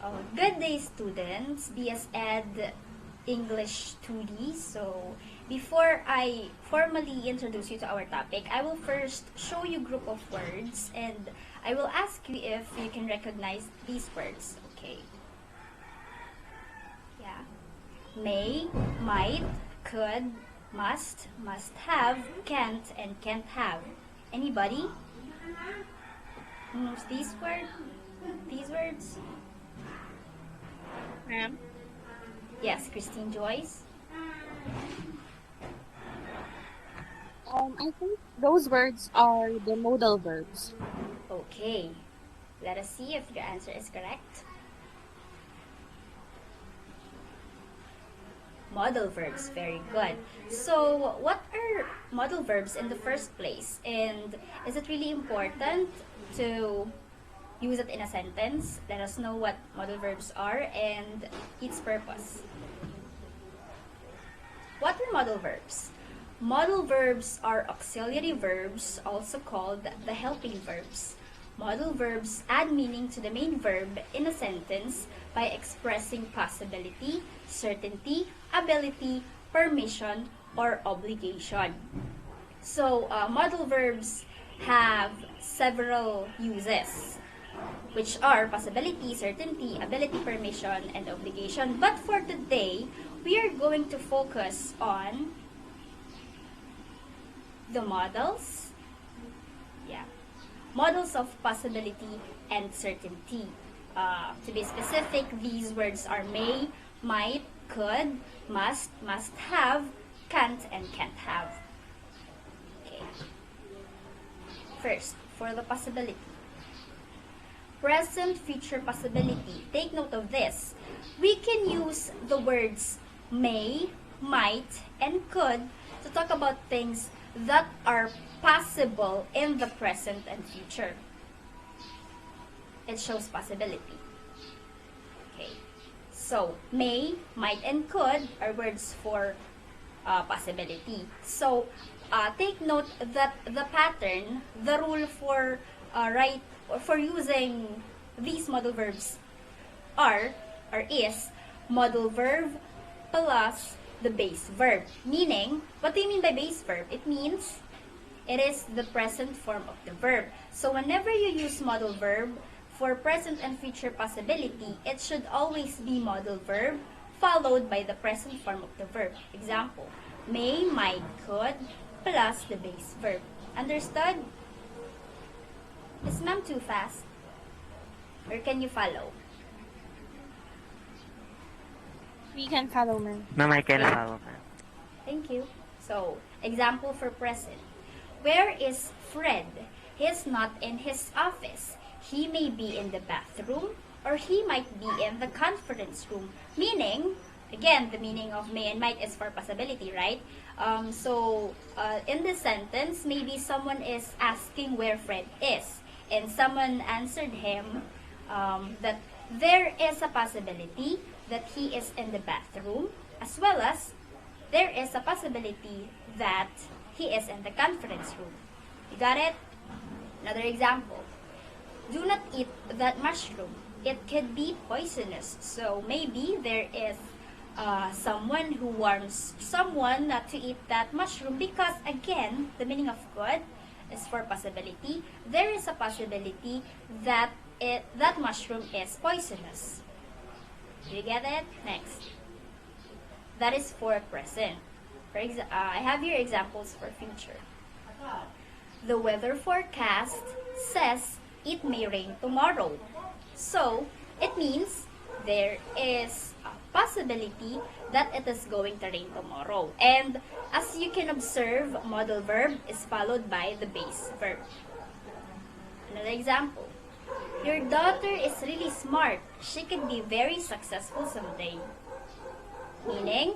Good day, students. BSEd English 2D. So, before I formally introduce you to our topic, I will first show you group of words and I will ask you if you can recognize these words. Okay. Yeah. May, might, could, must have, can't, and can't have. Anybody knows these words? These words? Ma'am? Yes, Christine Joyce. I think those words are the modal verbs. Okay. Let us see if your answer is correct. Modal verbs, very good. So, what are modal verbs in the first place? And is it really important to use it in a sentence? Let us know what modal verbs are and its purpose. What are modal verbs? Modal verbs are auxiliary verbs, also called the helping verbs. Modal verbs add meaning to the main verb in a sentence by expressing possibility, certainty, ability, permission, or obligation. So, modal verbs have several uses, which are possibility, certainty, ability, permission, and obligation. But for today, we are going to focus on the modals. Yeah. Models of possibility and certainty. To be specific, these words are may, might, could, must have, can't, and can't have. Okay. First, for the possibility. Present, future possibility. Take note of this. We can use the words may, might, and could to talk about things that are possible in the present and future. It shows possibility. Okay. So, may, might, and could are words for possibility. So, take note that the pattern, the rule for for using these modal verbs are or is modal verb plus the base verb. Meaning, what do you mean by base verb? It means it is the present form of the verb. So whenever you use modal verb for present and future possibility, it should always be modal verb followed by the present form of the verb. Example, may, might, could plus the base verb. Understood? Is ma'am too fast? Or can you follow? We can follow, ma'am. Ma'am, I can follow, ma'am. Thank you. So, example for present. Where is Fred? He is not in his office. He may be in the bathroom or he might be in the conference room. Meaning, again, the meaning of may and might is for possibility, right? In this sentence, maybe someone is asking where Fred is. And someone answered him that there is a possibility that he is in the bathroom, as well as there is a possibility that he is in the conference room. You got it? Another example. Do not eat that mushroom. It could be poisonous. So maybe there is someone who warns someone not to eat that mushroom because, again, the meaning of could is for possibility. There is a possibility that that mushroom is poisonous. You get it? Next. That is for present. I have here examples for future. The weather forecast says it may rain tomorrow. So, it means there is a possibility that it is going to rain tomorrow. And as you can observe, modal verb is followed by the base verb. Another example. Your daughter is really smart. She could be very successful someday. Meaning,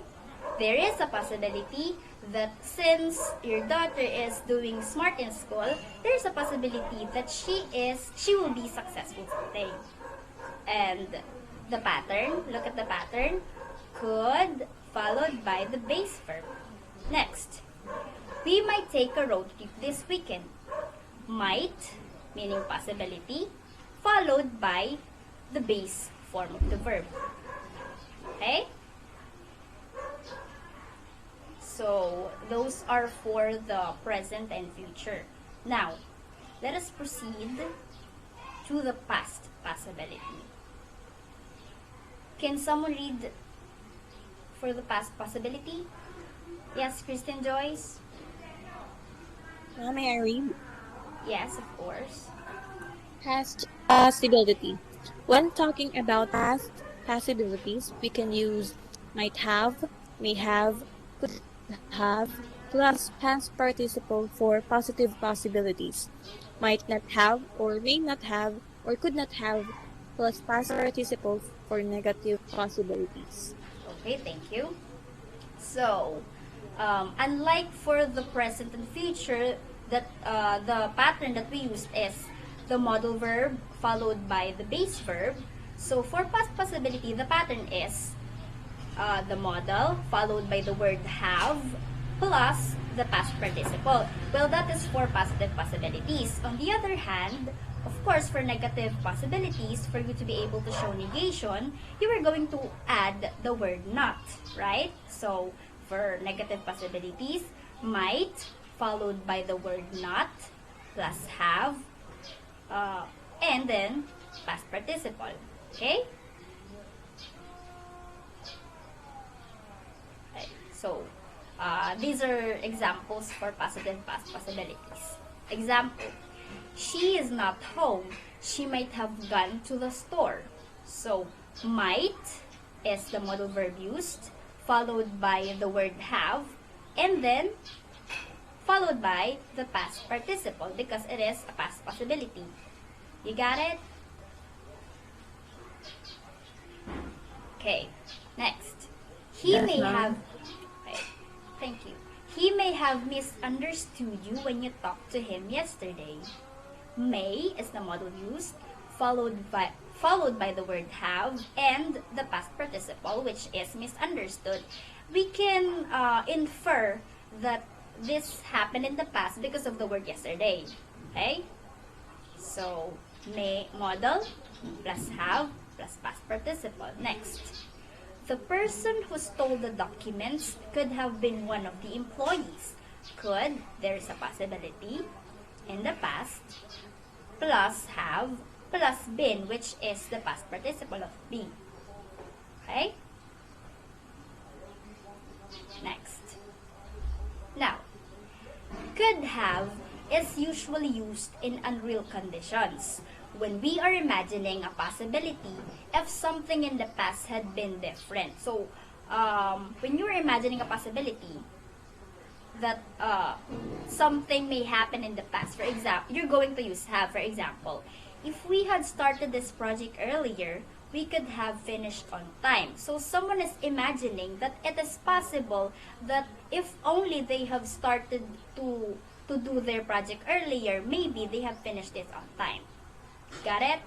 there is a possibility that since your daughter is doing smart in school, there is a possibility that she will be successful someday. And the pattern, look at the pattern, could followed by the base verb. Next, we might take a road trip this weekend. Might, meaning possibility, followed by the base form of the verb. Okay? So, those are for the present and future. Now, let us proceed to the past possibility. Can someone read for the past possibility? Yes, Kristen Joyce? May I read? Yes, of course. Past possibility. When talking about past possibilities, we can use might have, may have, could have, plus past participle for positive possibilities. Might not have, or may not have, or could not have, plus past participle for negative possibilities. Okay, thank you. So, unlike for the present and future, that the pattern that we used is the modal verb followed by the base verb. So, for past possibility, the pattern is the modal followed by the word have plus the past participle. Well, that is for positive possibilities. On the other hand, of course, for negative possibilities, for you to be able to show negation, you are going to add the word not, right? So, for negative possibilities, might followed by the word not plus have and then past participle. Okay? Okay, so, these are examples for positive past possibilities. Example, she is not home. She might have gone to the store. So, might is the modal verb used, followed by the word have, and then followed by the past participle because it is a past possibility. You got it? Okay, next. He Yes, may ma'am. have okay, thank you. He may have misunderstood you when you talked to him yesterday. May is the modal used, followed by the word have and the past participle, which is misunderstood. We can infer that this happened in the past because of the word yesterday. Okay? So, may modal plus have plus past participle. Next. The person who stole the documents could have been one of the employees. Could, there is a possibility in the past, plus have, plus been, which is the past participle of be. Okay? Next. Now, could have is usually used in unreal conditions when we are imagining a possibility if something in the past had been different. So, when you're imagining a possibility that something may happen in the past, for example, you're going to use have, for example. If we had started this project earlier, we could have finished on time. So someone is imagining that it is possible that if only they have started to do their project earlier, maybe they have finished it on time. Got it?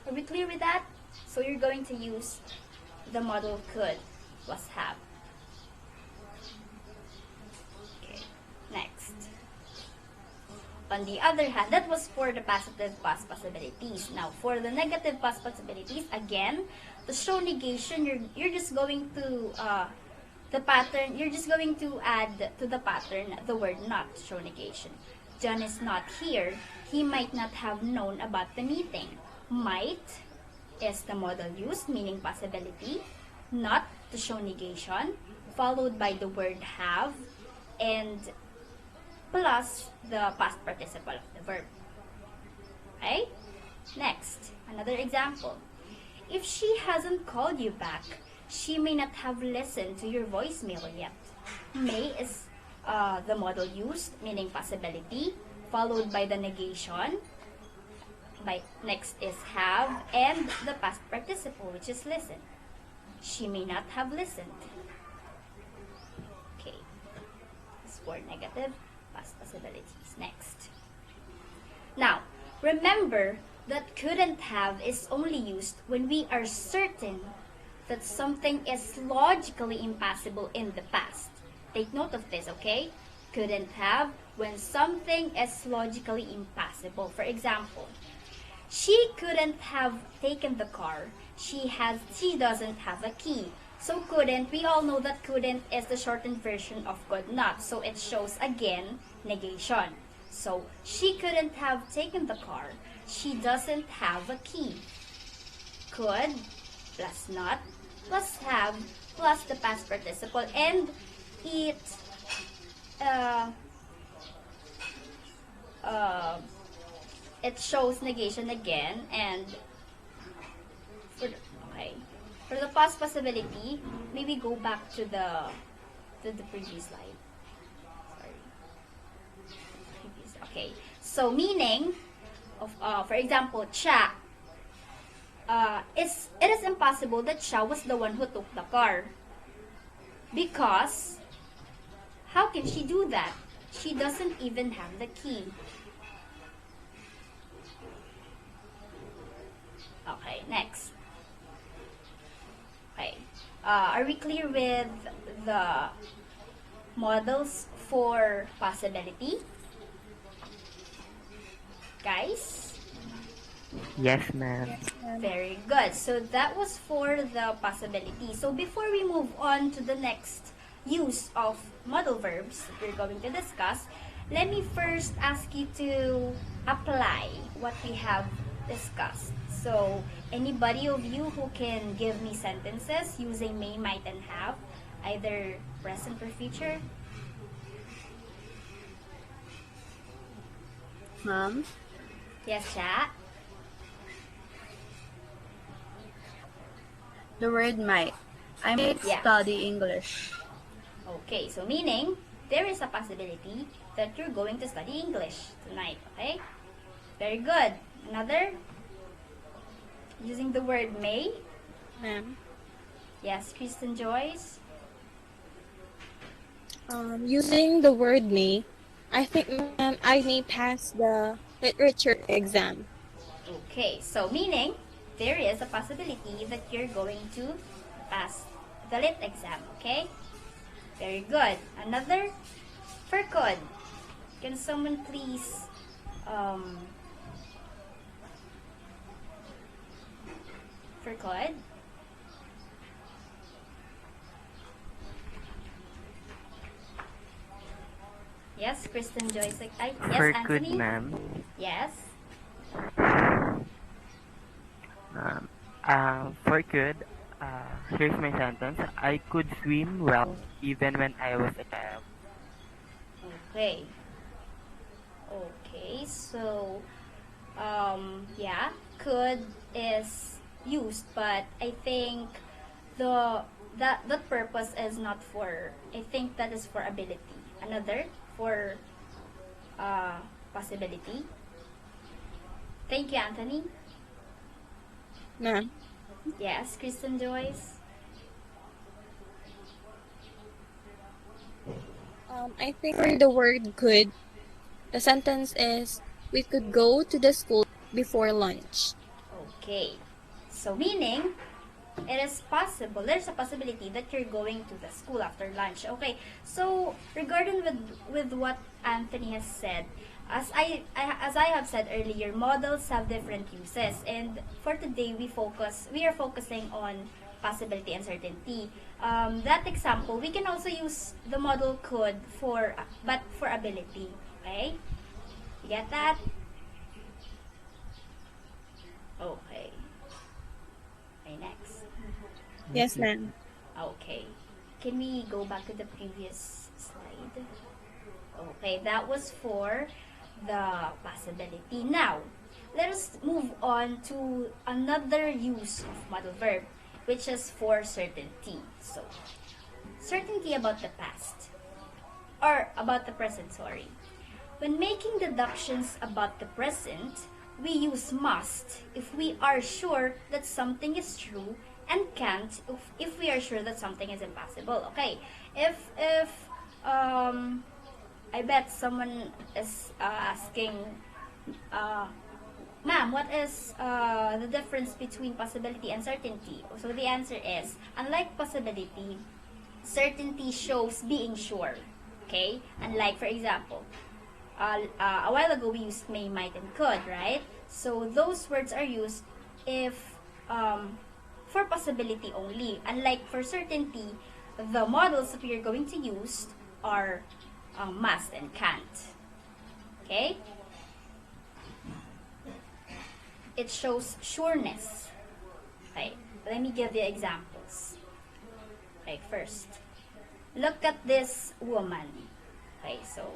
Are we clear with that? So you're going to use the modal could plus have. Okay, next. On the other hand, that was for the positive past possibilities. Now, for the negative past possibilities, again, to show negation, you're just going to the pattern. You're just going to add to the pattern the word not to show negation. John is not here. He might not have known about the meeting. Might is the modal used, meaning possibility. Not to show negation, followed by the word have, and plus the past participle of the verb. Okay? Next, another example. If she hasn't called you back, she may not have listened to your voicemail yet. May is the modal used, meaning possibility, followed by the negation. Next is have, and the past participle, which is listen. She may not have listened. Okay. This is for negative past possibilities. Next. Now, remember that couldn't have is only used when we are certain that something is logically impossible in the past. Take note of this, okay? Couldn't have when something is logically impossible. For example, she couldn't have taken the car She doesn't have a key. So couldn't, we all know that couldn't is the shortened version of could not. So it shows again negation. So she couldn't have taken the car. She doesn't have a key. Could plus not plus have plus the past participle, and it uh, uh, it shows negation again. And for the, okay, for the past possibility, maybe go back to the previous slide. Sorry. Previous. Okay. So meaning of for example, Cha. It is impossible that Cha was the one who took the car, because how can she do that? She doesn't even have the key. Okay, next. Okay. Are we clear with the models for possibility? Guys? Yes, ma'am. Yes, ma'am. Very good. So that was for the possibility. So before we move on to the next use of modal verbs we're going to discuss, let me first ask you to apply what we have discussed. So anybody of you who can give me sentences using may, might, and have, either present or future? Ma'am. Yes, chat. The word might. I might Yeah. study English. Okay, so meaning there is a possibility that you're going to study English tonight, okay? Very good. Another? Using the word may? Ma'am. Yes, Kristen Joyce? Using the word may, I think, ma'am, I may pass the literature exam. Okay, so meaning there is a possibility that you're going to pass the lit exam, okay? Very good. Another? For could. Can someone please for could? Yes, Kristen Joyce. Yes, For Anthony? good, ma'am. Yes. For good, here's my sentence. I could swim well even when I was a child. Okay. Okay, so yeah, could is used, but I think that purpose is not for, I think that is for ability. Another for possibility. Thank you, Anthony. Ma'am. Yes, Kristen Joyce. I think for the word could, the sentence is, we could go to the school before lunch. Okay. So meaning it is possible, there's a possibility that you're going to the school after lunch. Okay, so regarding with what Anthony has said, as I have said earlier, models have different uses, and for today we are focusing on possibility and certainty. That example, we can also use the model could for, but for ability. Okay, you get that? Okay. Okay, next. Yes, ma'am. Okay. Can we go back to the previous slide? Okay, that was for the possibility. Now, let us move on to another use of modal verb, which is for certainty. So, certainty about the past. Or about the present, sorry. When making deductions about the present, we use must if we are sure that something is true, and can't if we are sure that something is impossible. Okay, if I bet someone is asking, ma'am, what is the difference between possibility and certainty? So the answer is, unlike possibility, certainty shows being sure. Okay, unlike, for example, a while ago we used may, might, and could, right? So those words are used if for possibility only. Unlike for certainty, the models that we are going to use are must and can't. Okay? It shows sureness. Okay, let me give you examples. Okay, first, look at this woman. Okay, so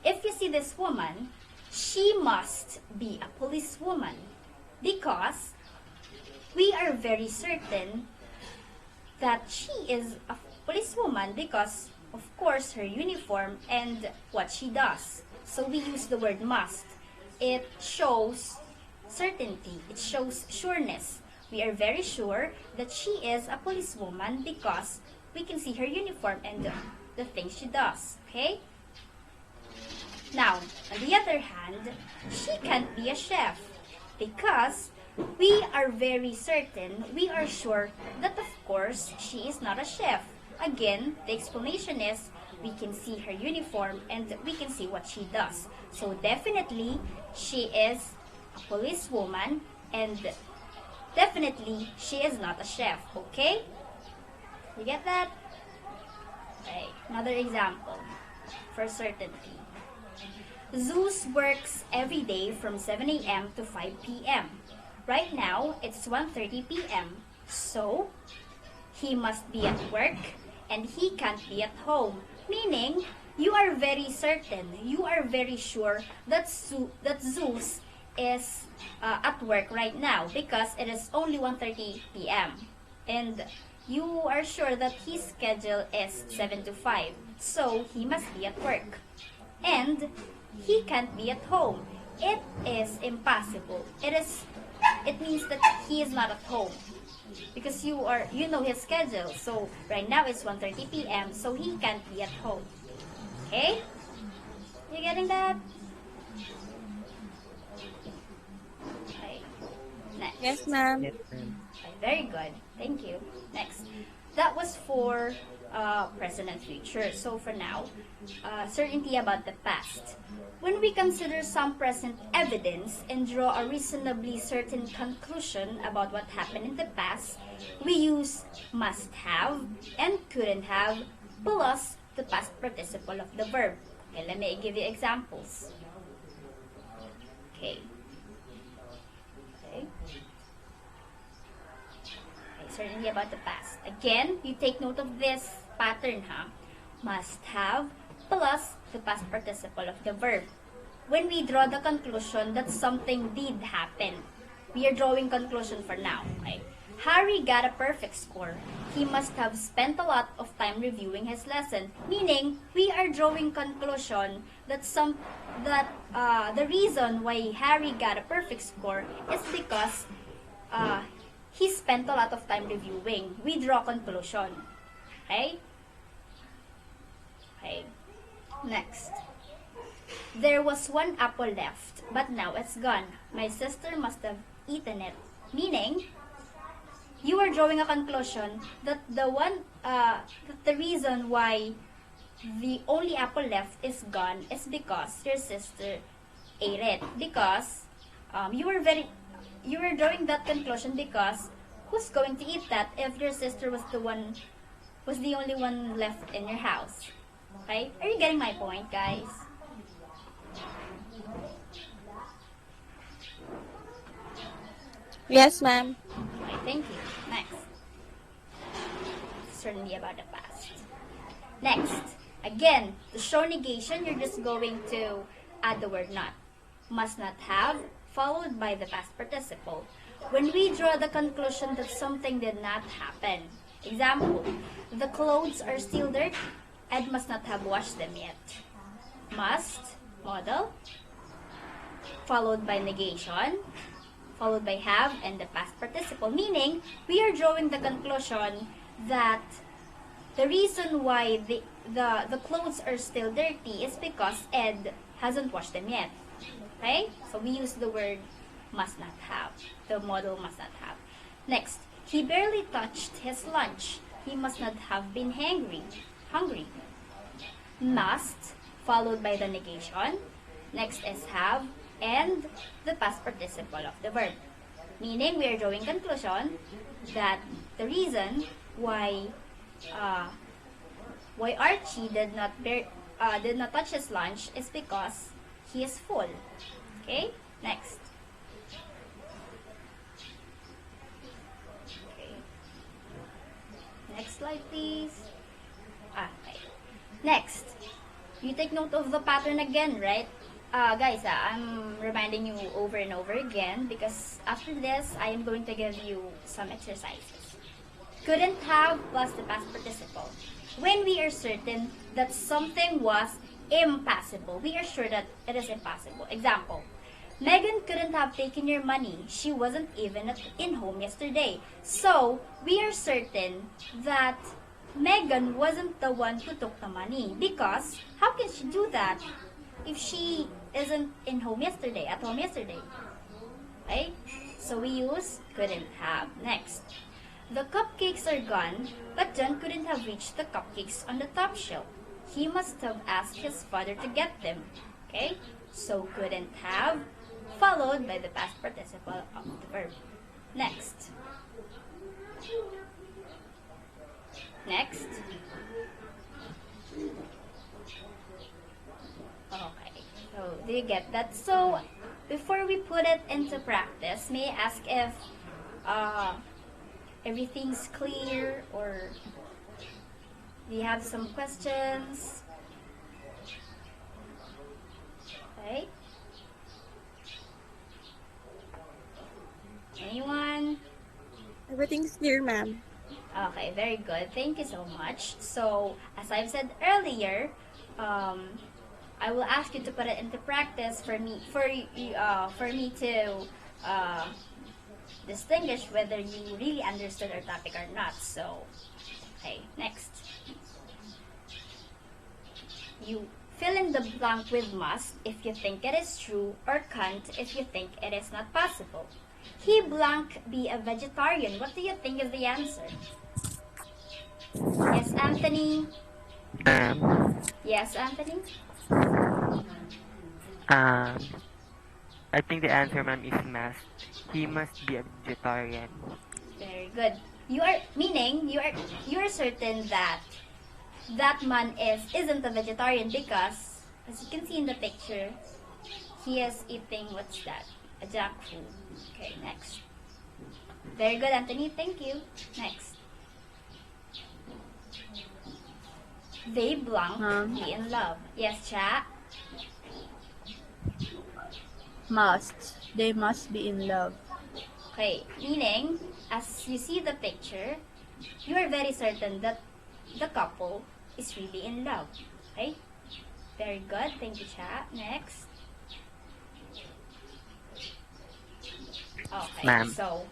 if you see this woman, she must be a policewoman because we are very certain that she is a policewoman because, of course, her uniform and what she does. So we use the word must. It shows certainty. It shows sureness. We are very sure that she is a policewoman because we can see her uniform and the things she does. Okay? Now, on the other hand, she can't be a chef because we are very certain, we are sure that of course she is not a chef. Again, the explanation is we can see her uniform and we can see what she does. So definitely she is a policewoman and definitely she is not a chef. Okay? You get that? Okay, another example for certainty. Zeus works every day from 7 a.m. to 5 p.m. Right now, it's 1:30 p.m. So, he must be at work and he can't be at home. Meaning, you are very certain, you are very sure that Zeus is at work right now because it is only 1:30 p.m. And you are sure that his schedule is 7 to 5. So, he must be at work. And he can't be at home. It is impossible. It means that he is not at home because you know his schedule. So right now it's 1:30 p.m. so he can't be at home. Okay? You getting that? Okay. Next. Yes, ma'am. Yes, ma'am. Okay, very good. Thank you. Next. That was for present and future. So for now, certainty about the past. When we consider some present evidence and draw a reasonably certain conclusion about what happened in the past, we use must have and couldn't have plus the past participle of the verb. Okay, let me give you examples. Okay. Okay. Certainty about the past. Again, you take note of this pattern, Must have plus the past participle of the verb. When we draw the conclusion that something did happen, we are drawing conclusion for now. Okay? Harry got a perfect score. He must have spent a lot of time reviewing his lesson. Meaning, we are drawing conclusion that the reason why Harry got a perfect score is because he spent a lot of time reviewing. We draw conclusion. Okay? Okay. Next. There was one apple left, but now it's gone. My sister must have eaten it. Meaning, you are drawing a conclusion that the reason why the only apple left is gone is because your sister ate it. Because you were drawing that conclusion because who's going to eat that if your sister was the only one left in your house? Okay? Are you getting my point, guys? Yes, ma'am. Okay, thank you. Next. Certainty about the past. Next. Again, to show negation, you're just going to add the word not. Must not have, followed by the past participle. When we draw the conclusion that something did not happen. Example, the clothes are still dirty. Ed must not have washed them yet. Must, modal, followed by negation, followed by have, and the past participle. Meaning, we are drawing the conclusion that the reason why the clothes are still dirty is because Ed hasn't washed them yet. Okay? So we use the word must not have. The modal must not have. Next, he barely touched his lunch. He must not have been hungry. Must, followed by the negation. Next is have, and the past participle of the verb. Meaning, we are drawing conclusion that the reason why Archie did not touch his lunch is because he is full. Okay, next. Okay. Next slide, please. Okay. Next, you take note of the pattern again, right? Guys, I'm reminding you over and over again because after this, I am going to give you some exercises. Couldn't have plus the past participle. When we are certain that something was impossible, we are sure that it is impossible. Example, Megan couldn't have taken your money. She wasn't even in home yesterday. So, we are certain that Megan wasn't the one who took the money because how can she do that if she isn't at home yesterday? Okay? So we use couldn't have. Next. The cupcakes are gone, but John couldn't have reached the cupcakes on the top shelf. He must have asked his father to get them. Okay? So couldn't have followed by the past participle of the verb. Next. Next. Okay. So, do you get that? So, before we put it into practice, may I ask if everything's clear or do you have some questions? Okay. Anyone? Everything's clear, ma'am. Okay, very good. Thank you so much. So, as I've said earlier, I will ask you to put it into practice for me to distinguish whether you really understood our topic or not. So, okay, next. You fill in the blank with must if you think it is true or can't if you think it is not possible. He blank be a vegetarian. What do you think is the answer? Yes, Anthony? Yes, Anthony? I think the answer, ma'am, is must. He must be a vegetarian. Very good. You are certain that that man isn't a vegetarian because, as you can see in the picture, he is eating, what's that? A jackfruit. Okay, next. Very good, Anthony. Thank you. Next. They blank be in love. Yes, Cha? Must. They must be in love. Okay, meaning, as you see the picture, you are very certain that the couple is really in love. Okay? Very good. Thank you, Cha. Next. Okay, Ma'am. so,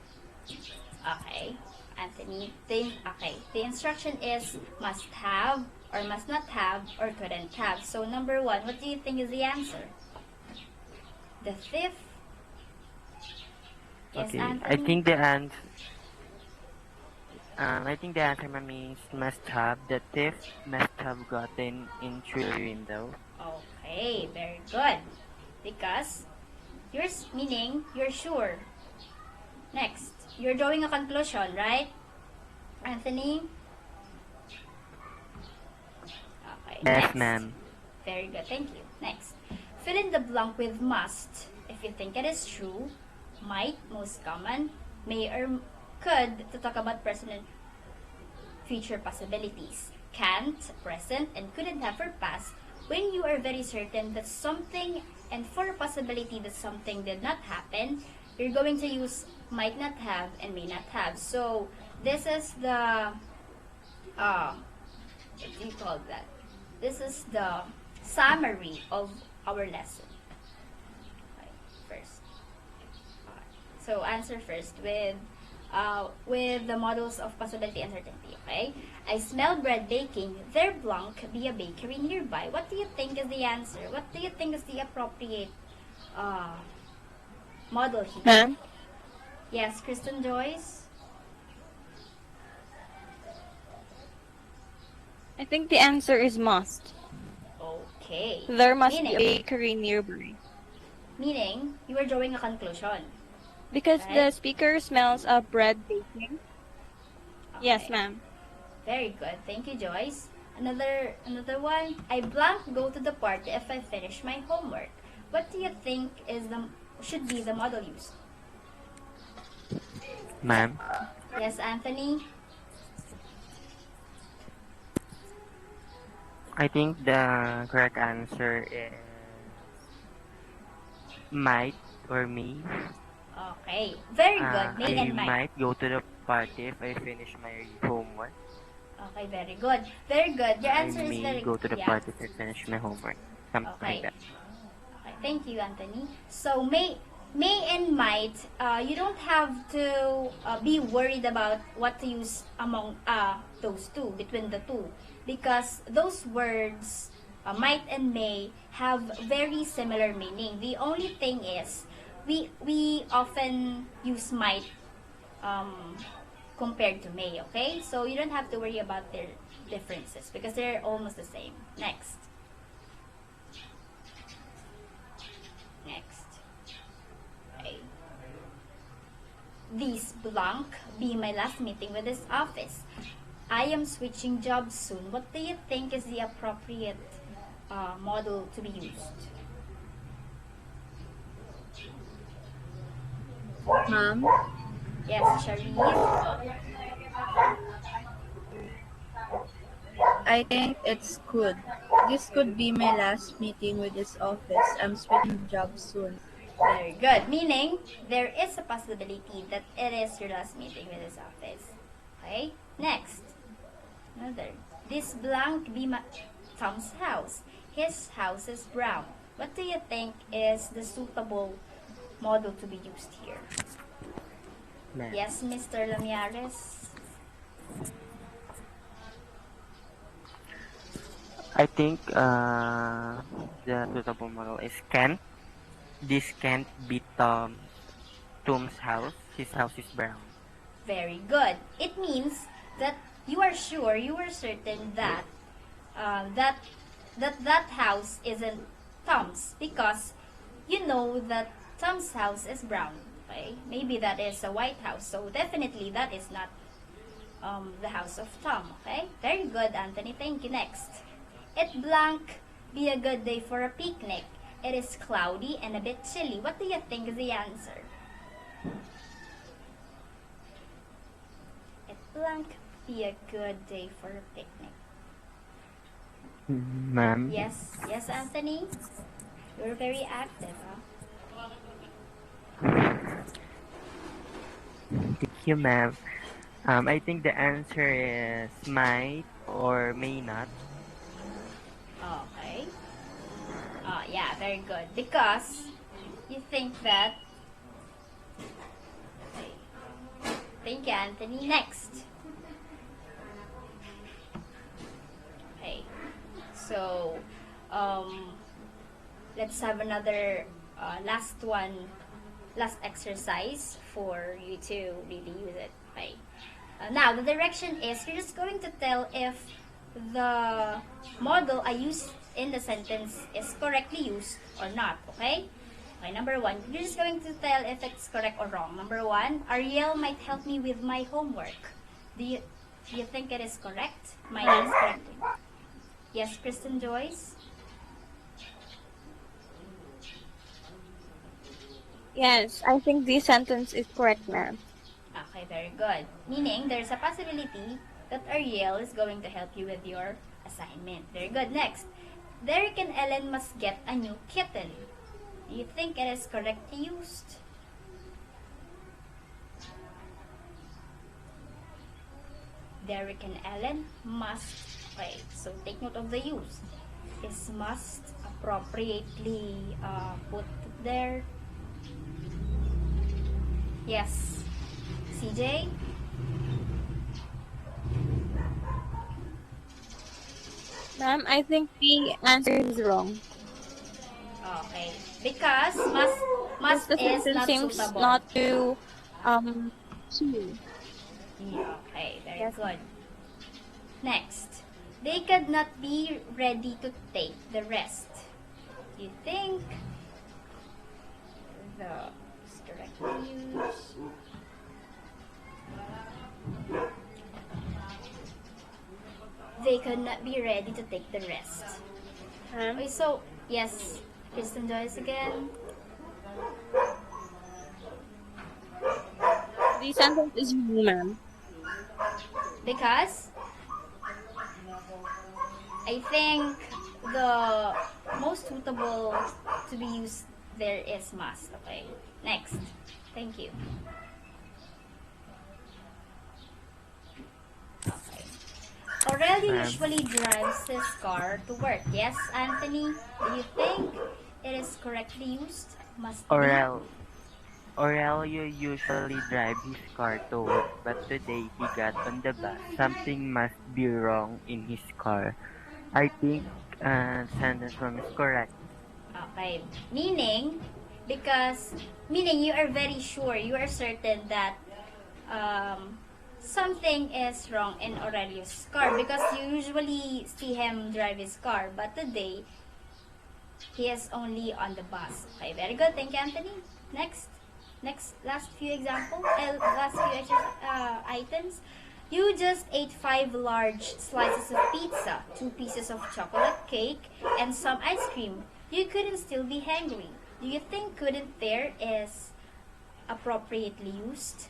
okay, Anthony, the instruction is must have, or must not have, or couldn't have. So, number one, what do you think is the answer? The fifth? Yes, Okay, Anthony? I think the answer, ma'am, is must have. The thief must have gotten in through the window. Okay, very good. Because, meaning, you're sure. Next, you're drawing a conclusion, right? Anthony? Okay, Yes, next. ma'am. Very good, thank you. Next, fill in the blank with must. If you think it is true, might, most common, may or could, to talk about present and future possibilities. Can't, present, and couldn't have for past, when you are very certain that something, and for a possibility that something did not happen, you're going to use might not have and may not have. So, this is the, what do you call that? This is the summary of our lesson. Okay, first. Okay. So, answer first with the models of possibility and certainty. Okay? I smell bread baking. There blank be a bakery nearby. What do you think is the answer? What do you think is the appropriate model here? Ma'am? Yes, Kristen Joyce? I think the answer is must. Okay. There must be Meaning- a bakery nearby. Meaning, you are drawing a conclusion. Because right? the speaker smells of bread baking. Yes, Okay. ma'am. Very good. Thank you, Joyce. Another one. I blank go to the party if I finish my homework. What do you think is the should be the model use? Ma'am, Yes, Anthony. I think the correct answer is might or may. Okay. Very good. May I and might. might go to the party if I finish my homework. Okay, very good. Very good. Your I answer is may very go to the yeah. party if I finish my homework. Something like Okay. that. Okay, thank you, Anthony. So may and might, you don't have to be worried about what to use among those two, between the two, because those words, might and may, have very similar meaning. The only thing is, we often use might um, compared to may. Okay, so you don't have to worry about their differences because they're almost the same. Next. Next. Okay. This blank be my last meeting with this office. I am switching jobs soon. What do you think is the appropriate model to be used? Ma'am, Yes, Sharif. I think it's good. This could be my last meeting with this office. I'm switching jobs soon. Very good. Meaning, there is a possibility that it is your last meeting with this office. Okay? Next. Another. This blank be Tom's house. His house is brown. What do you think is the suitable model to be used here? Ma'am. Yes, Mr. Lamiares. I think the suitable model is can't. This can't be Tom's house. His house is brown. Very good. It means that you are sure, you are certain that that that house isn't Tom's because you know that Tom's house is brown. Okay, maybe that is a white house, so definitely that is not the house of Tom. Okay, very good, Anthony. Thank you. Next, it blank be a good day for a picnic. It is cloudy and a bit chilly. What do you think is the answer? It blank be a good day for a picnic. Ma'am. Yes, yes, Anthony. You're very active, huh? Thank you, ma'am. I think the answer is might or may not. Okay. Yeah, very good. Because you think that. Okay. Thank you, Anthony. Next. Okay. So, let's have another last exercise for you to really use it. Okay. Now, the direction is you're just going to tell if the model I used in the sentence is correctly used or not. Okay? Okay, number one, you're just going to tell if it's correct or wrong. Number one, Ariel might help me with my homework. Do you think it is correct? Might is correct. Yes, Kristen Joyce? Yes, I think this sentence is correct, ma'am. Okay, very good. Meaning, there's a possibility that Ariel is going to help you with your assignment. Very good. Next, Derek and Ellen must get a new kitten. Do you think it is correctly used? Derek and Ellen must. Okay, so take note of the use. Is must appropriately put there? Yes. CJ? Ma'am, I think the answer is wrong. Okay. Because Because must the is sentence not seems suitable. not to to. Okay, very Yes. good. Next, they could not be ready to take the rest. You think the is correct use. They could not be ready to take the rest. Okay, so yes, Kristen Joyce again. The sentence is wrong, ma'am. Because I think the most suitable to be used there is must. Okay, next. Thank you. Okay. Aurelio Ma'am. usually drives his car to work. Yes, Anthony? Do you think it is correctly used? Must be. Aurelio usually drives his car to work, but today he got on the bus. Something must be wrong in his car. I think sentence one is correct. Okay. Meaning you are very sure, you are certain that um, something is wrong in Aurelio's car because you usually see him drive his car, but today he is only on the bus. Okay, very good. Thank you, Anthony. Next. Last few examples, last few items. You just ate 5 large slices of pizza, 2 pieces of chocolate cake, and some ice cream. You couldn't still be hungry. Do you think couldn't there is appropriately used?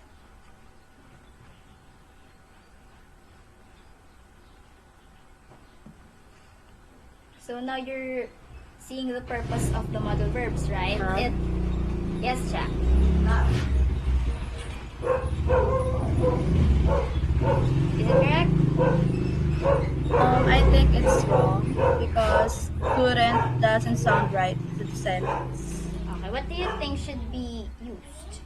So now you're seeing the purpose of the modal verbs, right? Yes, Jack. Is it correct? I think it's wrong because couldn't doesn't sound right to the sentence. Okay, what do you think should be used?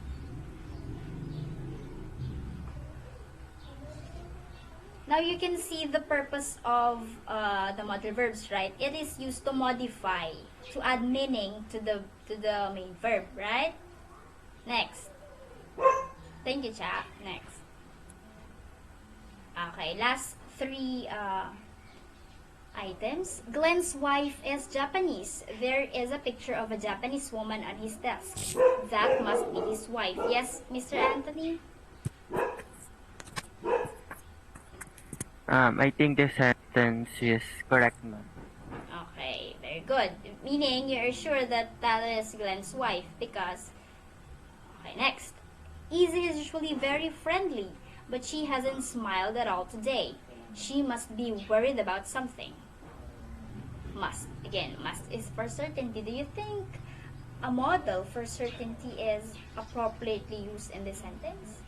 Now you can see the purpose of the modal verbs, right? It is used to modify, to add meaning to the main verb, right? Next. Thank you, Chap. Next. Okay, last 3 items. Glenn's wife is Japanese. There is a picture of a Japanese woman on his desk. That must be his wife. Yes, Mr. Anthony? I think the sentence is correct, ma'am. Okay, very good. Meaning you're sure that that is Glenn's wife because... Okay, next. Izzy is usually very friendly, but she hasn't smiled at all today. She must be worried about something. Must. Again, must is for certainty. Do you think a model for certainty is appropriately used in this sentence?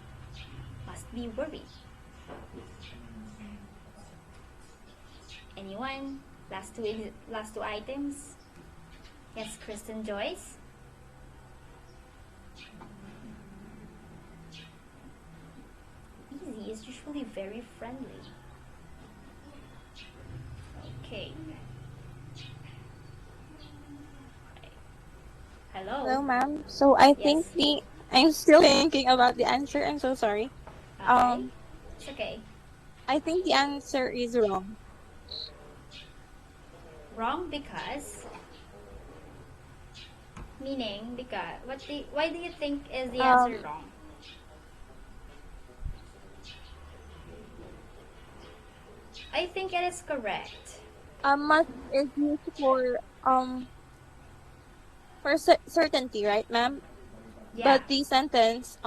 Must be worried. Anyone? Last two items. Yes, Kristen Joyce. Easy is usually very friendly. Okay. Hello. Hello, ma'am. So I think Yes. I'm still thinking about the answer. I'm so sorry. Okay. It's okay. I think the answer is wrong. Wrong because meaning because why do you think is the answer wrong? I think it is correct. Must is used for certainty, right, ma'am? Yeah. But the sentence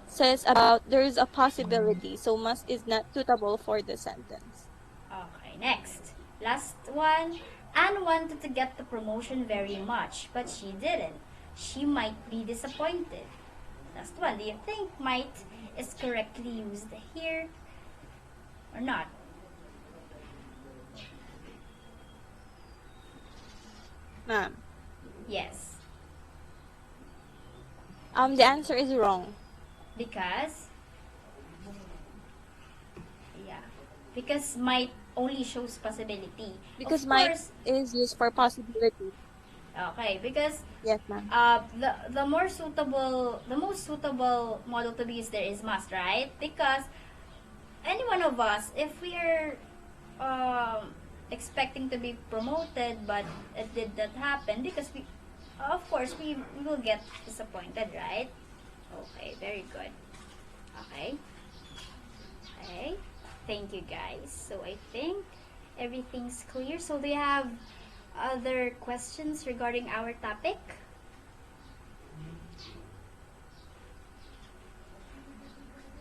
says about there is a possibility, so must is not suitable for the sentence. Okay, next. Last one. Anne wanted to get the promotion very much, but she didn't. She might be disappointed. Last one. Do you think might is correctly used here or not? Ma'am. Yes. The answer is wrong. Because because might only shows possibility. Because Of might course, is used for possibility. okay, because Yes, ma'am. the most suitable model to be used there is must, right? Because any one of us, if we are expecting to be promoted but it did not happen because Of course, we will get disappointed, right? Okay, very good. Okay. Okay. Thank you, guys. So I think everything's clear. So do you have other questions regarding our topic?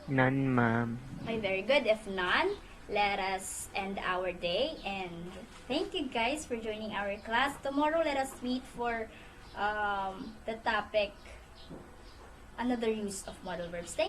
None, ma'am. Okay, very good. If none, let us end our day. And thank you guys for joining our class. Tomorrow, let us meet for the topic, another use of modal verbs. Thank